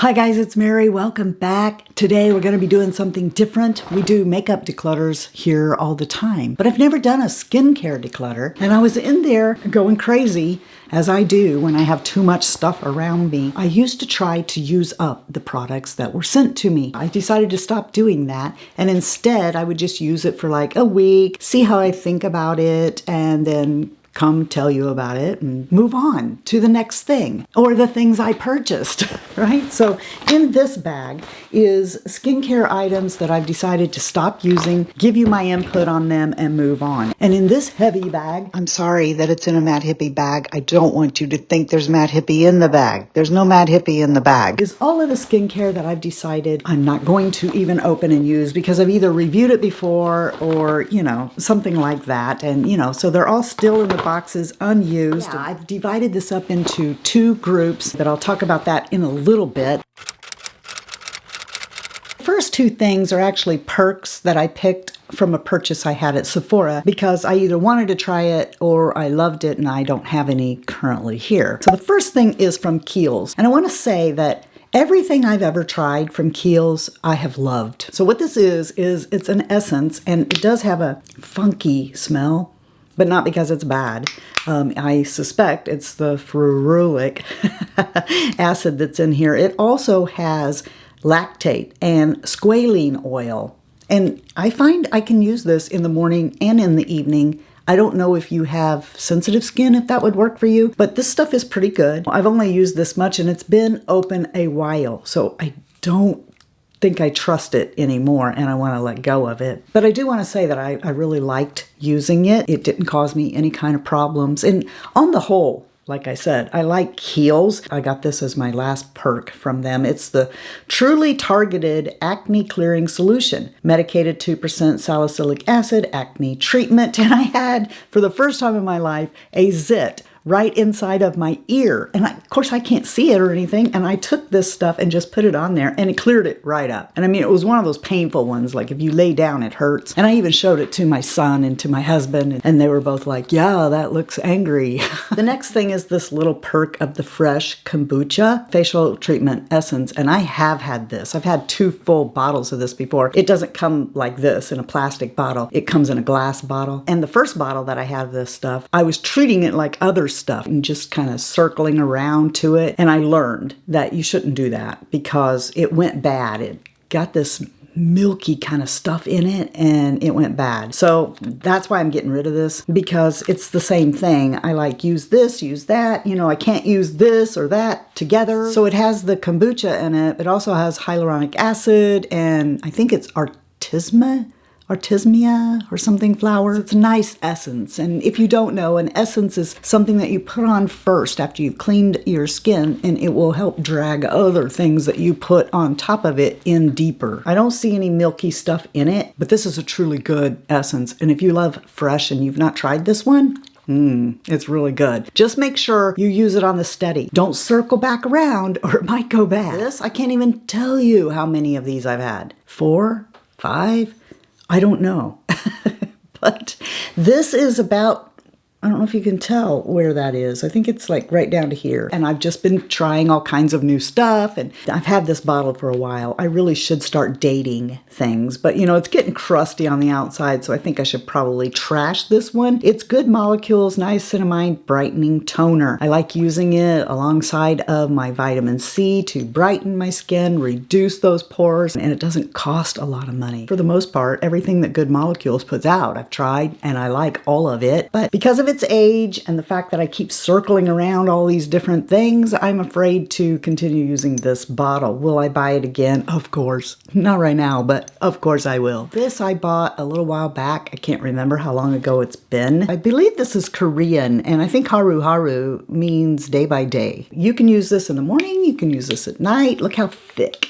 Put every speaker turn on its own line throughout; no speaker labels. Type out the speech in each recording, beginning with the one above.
Hi guys, it's Mary. Welcome back. Today we're going to be doing something different. We do makeup declutters here all the time, but I've never done a skincare declutter. And I was in there going crazy, as I do when I have too much stuff around me. I used to try to use up the products that were sent to me. I decided to stop doing that, and instead I would just use it for like a week, see how I think about it, and then come tell you about it and move on to the next thing or the things I purchased, right? So in this bag is skincare items that I've decided to stop using, give you my input on them, and move on. And in this heavy bag, I'm sorry that it's in a Mad Hippie bag. I don't want you to think there's Mad Hippie in the bag. There's no Mad Hippie in the bag. Is all of the skincare that I've decided I'm not going to even open and use because I've either reviewed it before or, something like that. And, so they're all still in the boxes unused. Yeah, I've divided this up into two groups, but I'll talk about that in a little bit. The first two things are actually perks that I picked from a purchase I had at Sephora because I either wanted to try it or I loved it and I don't have any currently here. So the first thing is from Kiehl's, and I want to say that everything I've ever tried from Kiehl's, I have loved. So what this is it's an essence, and it does have a funky smell, but not because it's bad. I suspect it's the ferulic acid that's in here. It also has lactate and squalene oil. And I find I can use this in the morning and in the evening. I don't know if you have sensitive skin, if that would work for you, but this stuff is pretty good. I've only used this much and it's been open a while, so I don't think I trust it anymore and I want to let go of it. But I do want to say that I really liked using it. It didn't cause me any kind of problems. And on the whole, like I said, I like Kiehl's. I got this as my last perk from them. It's the Truly Targeted Acne-Clearing Solution, Medicated 2% Salicylic Acid Acne Treatment. And I had, for the first time in my life, a zit right inside of my ear. And of course I can't see it or anything. And I took this stuff and just put it on there and it cleared it right up. And I mean, it was one of those painful ones, like if you lay down, it hurts. And I even showed it to my son and to my husband, and they were both like, yeah, that looks angry. The next thing is this little perk of the fresh Kombucha facial treatment essence. And I have had this. I've had 2 full bottles of this before. It doesn't come like this in a plastic bottle. It comes in a glass bottle. And the first bottle that I had of this stuff, I was treating it like other stuff and just kind of circling around to it. And I learned that you shouldn't do that because it went bad. It got this milky kind of stuff in it and it went bad. So that's why I'm getting rid of this, because it's the same thing. I like use this, use that. I can't use this or that together. So it has the kombucha in it. It also has hyaluronic acid and I think it's artemisia or something flowers. It's a nice essence. And if you don't know, an essence is something that you put on first after you've cleaned your skin, and it will help drag other things that you put on top of it in deeper. I don't see any milky stuff in it, but this is a truly good essence. And if you love fresh and you've not tried this one, it's really good. Just make sure you use it on the steady. Don't circle back around or it might go bad. This, I can't even tell you how many of these I've had. 4, 5, I don't know. But this is about, I don't know if you can tell where that is. I think it's like right down to here. And I've just been trying all kinds of new stuff. And I've had this bottle for a while. I really should start dating things. But it's getting crusty on the outside. So I think I should probably trash this one. It's good molecules, niacinamide brightening toner. I like using it alongside of my vitamin C to brighten my skin, reduce those pores. And it doesn't cost a lot of money. For the most part, everything that Good Molecules puts out, I've tried and I like all of it. But because of its age and the fact that I keep circling around all these different things, I'm afraid to continue using this bottle. Will I buy it again? Of course. Not right now, but of course I will. This I bought a little while back. I can't remember how long ago it's been. I believe this is Korean, and I think Haruharu means day by day. You can use this in the morning. You can use this at night. Look how thick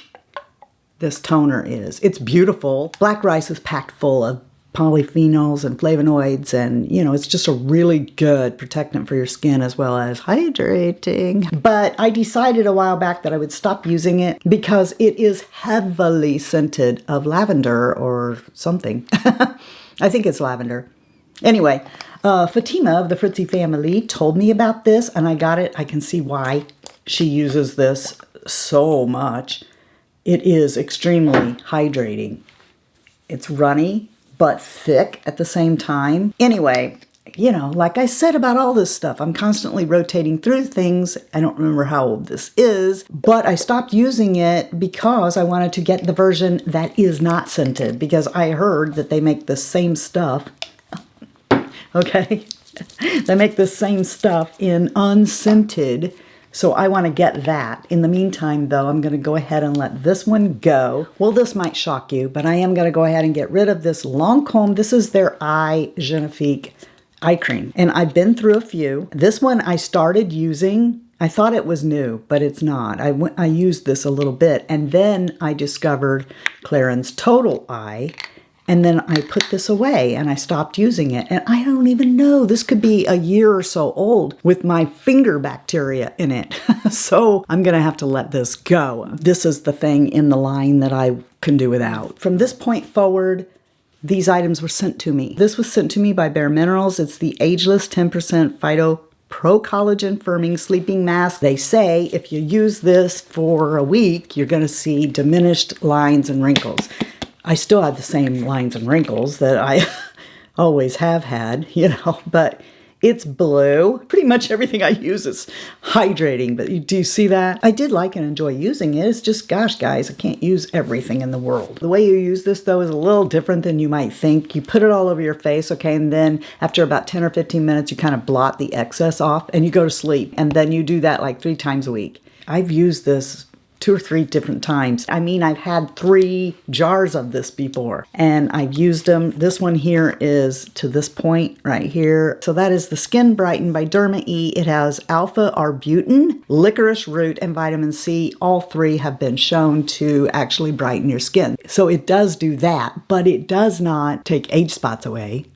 this toner is. It's beautiful. Black rice is packed full of polyphenols and flavonoids, and it's just a really good protectant for your skin as well as hydrating. But I decided a while back that I would stop using it because it is heavily scented of lavender or something. I think it's lavender. Anyway, Fatima of the Fritzy family told me about this and I got it. I can see why she uses this so much. It is extremely hydrating. It's runny, but thick at the same time. Anyway, you know, like I said about all this stuff, I'm constantly rotating through things. I don't remember how old this is, but I stopped using it because I wanted to get the version that is not scented, because I heard that they make the same stuff. Okay? They make the same stuff in unscented. So I want to get that. In the meantime, though, I'm going to go ahead and let this one go. Well, this might shock you, but I am going to go ahead and get rid of this Lancôme. This is their Génifique eye cream. And I've been through a few. This one I started using. I thought it was new, but it's not. I used this a little bit, and then I discovered Clarins Total Eye. And then I put this away and I stopped using it. And I don't even know, this could be a year or so old with my finger bacteria in it. So I'm gonna have to let this go. This is the thing in the line that I can do without. From this point forward, these items were sent to me. This was sent to me by bareMinerals. It's the Ageless 10% Phyto ProCollagen Firming Sleeping Mask. They say if you use this for a week, you're gonna see diminished lines and wrinkles. I still have the same lines and wrinkles that I always have had, you know, but it's blue. Pretty much everything I use is hydrating, but do you see that? I did like and enjoy using it. It's just, gosh, guys, I can't use everything in the world. The way you use this, though, is a little different than you might think. You put it all over your face, okay, and then after about 10 or 15 minutes, you kind of blot the excess off and you go to sleep. And then you do that like 3 times a week. I've used this 2 or 3 different times. I mean, I've had 3 jars of this before and I've used them. This one here is to this point right here. So that is the Skin Brighten by Derma E. It has alpha arbutin, licorice root, and vitamin C. All 3 have been shown to actually brighten your skin. So it does do that, but it does not take age spots away.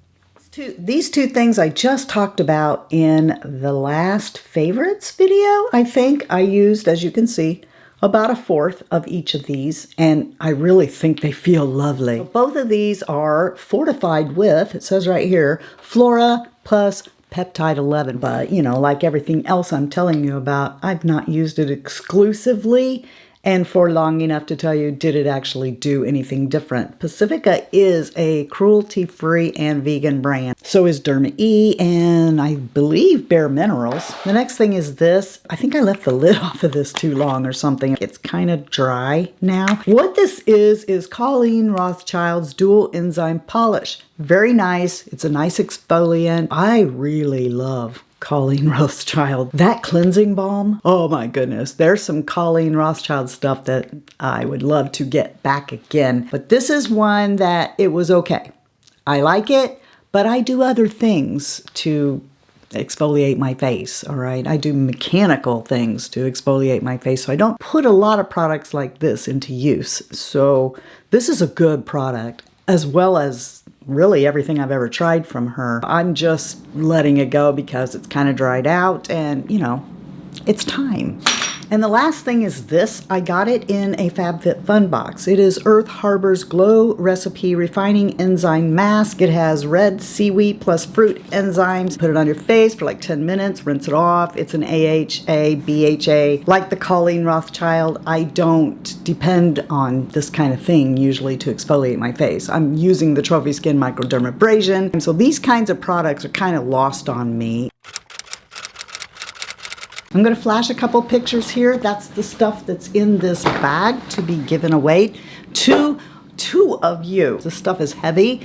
These 2 things I just talked about in the last favorites video. I think I used, as you can see, about 1/4 of each of these, and I really think they feel lovely. Both of these are fortified with, it says right here, Flora plus Peptide 11, but you know, like everything else I'm telling you about, I've not used it exclusively and for long enough to tell you, did it actually do anything different? Pascifica is a cruelty-free and vegan brand. So is Derma E, and I believe bareMinerals. The next thing is this. I think I left the lid off of this too long or something. It's kind of dry now. What this is Colleen Rothschild's Dual Enzyme Polish. Very nice. It's a nice exfoliant. I really love Colleen Rothschild. That cleansing balm, oh my goodness. There's some Colleen Rothschild stuff that I would love to get back again. But this is one that it was okay. I like it, but I do other things to exfoliate my face, all right? I do mechanical things to exfoliate my face, so I don't put a lot of products like this into use. So this is a good product, as well as really everything I've ever tried from her. I'm just letting it go because it's kind of dried out and, you know, it's time. And the last thing is this. I got it in a FabFitFun box. It is Earth Harbor's Glow Recipe Refining Enzyme Mask. It has red seaweed plus fruit enzymes. Put it on your face for like 10 minutes, rinse it off. It's an AHA, BHA. Like the Colleen Rothschild, I don't depend on this kind of thing usually to exfoliate my face. I'm using the Trophy Skin Microdermabrasion. And so these kinds of products are kind of lost on me. I'm going to flash a couple pictures here. That's the stuff that's in this bag to be given away to 2 of you. This stuff is heavy,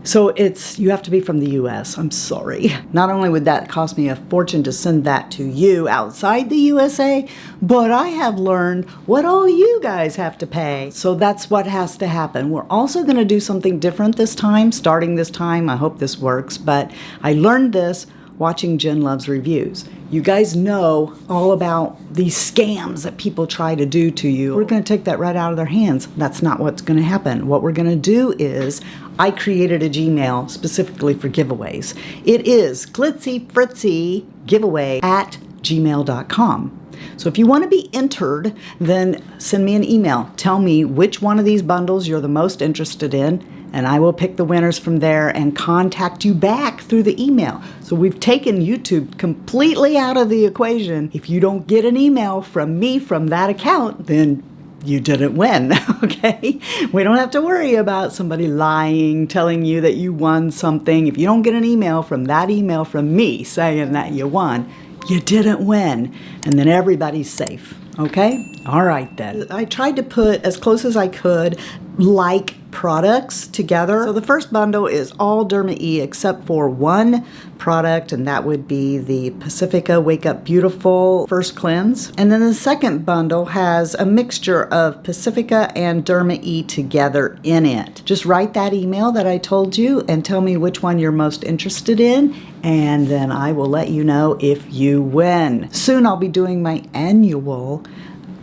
so you have to be from the US. I'm sorry. Not only would that cost me a fortune to send that to you outside the USA, but I have learned what all you guys have to pay. So that's what has to happen. We're also going to do something different this time, starting this time. I hope this works, but I learned this watching Jen Loves Reviews. You guys know all about these scams that people try to do to you. We're going to take that right out of their hands. That's not what's going to happen. What we're going to do is, I created a Gmail specifically for giveaways. It is Glitzy Fritzy giveaway at gmail.com. So if you want to be entered, then send me an email. Tell me which one of these bundles you're the most interested in, and I will pick the winners from there and contact you back through the email. So we've taken YouTube completely out of the equation. If you don't get an email from me from that account, then you didn't win, okay? We don't have to worry about somebody lying, telling you that you won something. If you don't get an email from that email from me saying that you won, you didn't win. And then everybody's safe, okay? All right then. I tried to put as close as I could like products together. So the first bundle is all Derma E except for one product, and that would be the Pascifica Wake Up Beautiful First Cleanse. And then the second bundle has a mixture of Pascifica and Derma E together in it. Just write that email that I told you and tell me which one you're most interested in, and then I will let you know if you win. Soon I'll be doing my annual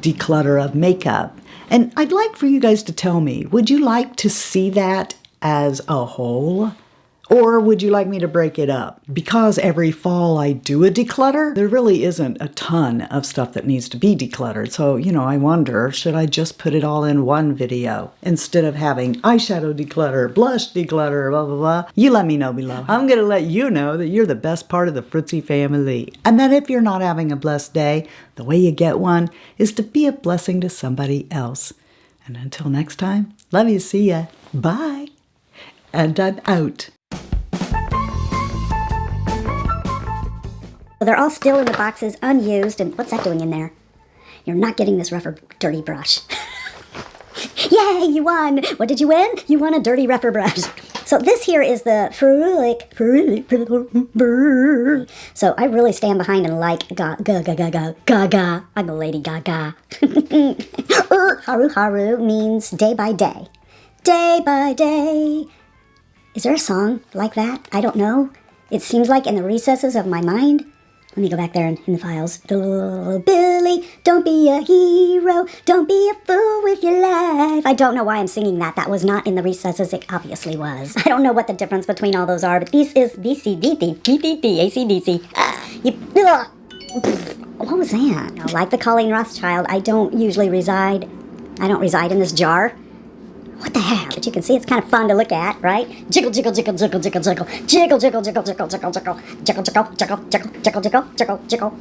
declutter of makeup. And I'd like for you guys to tell me, would you like to see that as a whole? Or would you like me to break it up? Because every fall I do a declutter, there really isn't a ton of stuff that needs to be decluttered. So, I wonder, should I just put it all in one video instead of having eyeshadow declutter, blush declutter, blah, blah, blah? You let me know below. I'm going to let you know that you're the best part of the Fritzy family. And that if you're not having a blessed day, the way you get one is to be a blessing to somebody else. And until next time, love you, see ya, bye. And I'm out.
They're all still in the boxes, unused, and what's that doing in there? You're not getting this rougher, dirty brush. Yay, you won! What did you win? You won a dirty rephr brush. So this here is the Ferulic. So I really stand behind and like Gaga. I'm a Lady Gaga. Haruharu means day by day. Day by day. Is there a song like that? I don't know. It seems like in the recesses of my mind. Let me go back there in the files. Billy, don't be a hero. Don't be a fool with your life. I don't know why I'm singing that. That was not in the recesses. It obviously was. I don't know what the difference between all those are, but this is DC-DC, AC-DC. What was that? Like the Colleen Rothschild, I don't reside in this jar. What the heck? But you can see it's kind of fun to look at, right? Jiggle, jiggle, jiggle, jiggle, jiggle, jiggle. Jiggle, jiggle, jiggle, jiggle, jiggle, jiggle. Jiggle, jiggle, jiggle, jiggle, jiggle, jiggle, jiggle, jiggle.